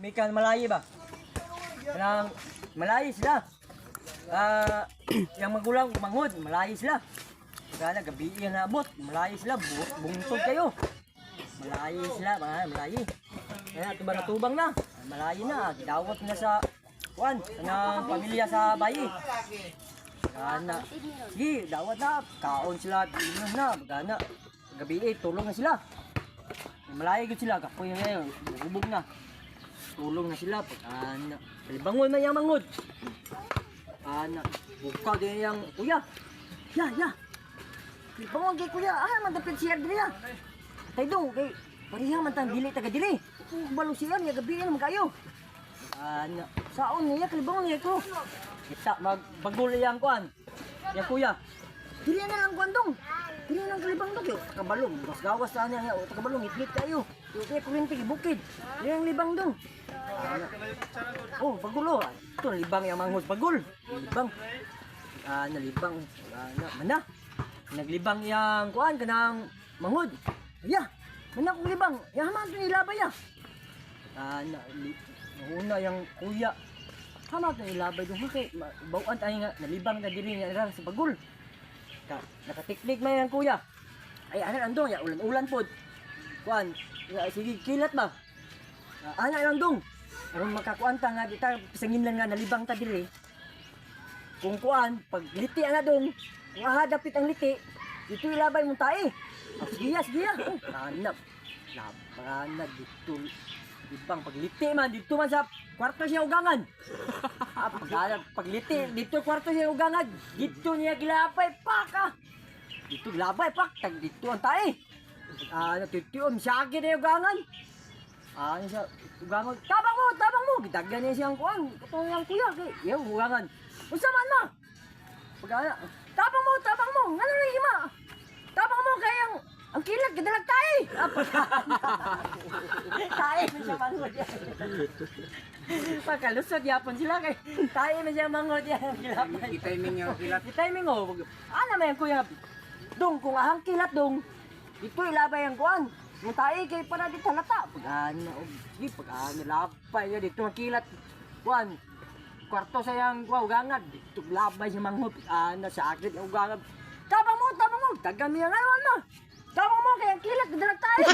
Mikan malayi ba? Kanang malayi sila. Yang magulang mangod, malayi sila. Kaya gabi na abot, malayi sila, bungtod kayo. Malayi sila, malayi. Kaya tubang na, malayi na, gidawat na sa kuan, kanang pamilya sa bayi. Gana. Sige, dawat na, kaon sila, inom na, gana. Gabi tulong na sila. Malayi gud sila, kapoy na ngayon, hubog na. Tulong na sila, pagana. Bangon na yung mangod. Ana, buka din yung kuya. Ya. Bangon kay kuya, mandapit siya diri ya. Tay dong, kay parihang man tang dili taga diri. Balo siya niya gabi na magayo. Ana, saon niya kalibangon niya ko. Kita magbagol yang kuan. Ya kuya. Dili na lang kuan dong. Dili nang kalibang dong yo. Kabalong, gawas sa niya, kabalong itlit kayo. Kaya kurinti bukid. Dili ang libang dong. Oh, pagulo. Ito, libang yung manghos pagul. Libang. Nalibang. Mana. Naglibang yung kuan kanang manghod. Ya, mana kong libang. Yaman ito nilabay ya. Nauna yung kuya. Tama ito nilabay doon. Okay, bawaan tayo nga. Nalibang na diri nga sa pagul. Nakatiklik na yung kuya. Ay, andong. Ya, ulan-ulan po. Kuan. Sige, kilat ba? Lang dong. Aron makakuanta nga kita pisangin lang nga nalibang ta diri. Kung kuan pag liti ana dong, nga hadapit ang liti, dito ilabay mo tae. Sige. Hanap. Labanag dito. Libang pag liti man dito man sa kwarto siya ugangan. Pag liti dito kwarto siya ugangan, dito niya gilapay pak. Dito labay pak tag dito ang tae. Titiyon siya agad na ugangan. Siya ugangan, tabang mo, gitagyan niya siyang kuang, katong yang kuya, yung ugangan. Unsa man ma? Pagana, tabang mo, ngano ni hima? Tabang mo kay ang kilat gidalag tae. Tae man siya mangod ya. Pagkalusot yapon sila kay tae man siya mangod ya. Timing yung kilat. Timing oh. Ana man kuya. Dong kung ahang kilat dong. Dito ilabay ang kuan. Yung tae kay para dito halata. Pag-ano, lapay nga dito ang kilat. Kuan, kwarto sa yung ugangad. Dito labay sa manghot. Sa akit ng ugangad. Tabang mo. Tagang niya ngayon mo. Tabang mo kay ang kilat. Dalag tayo.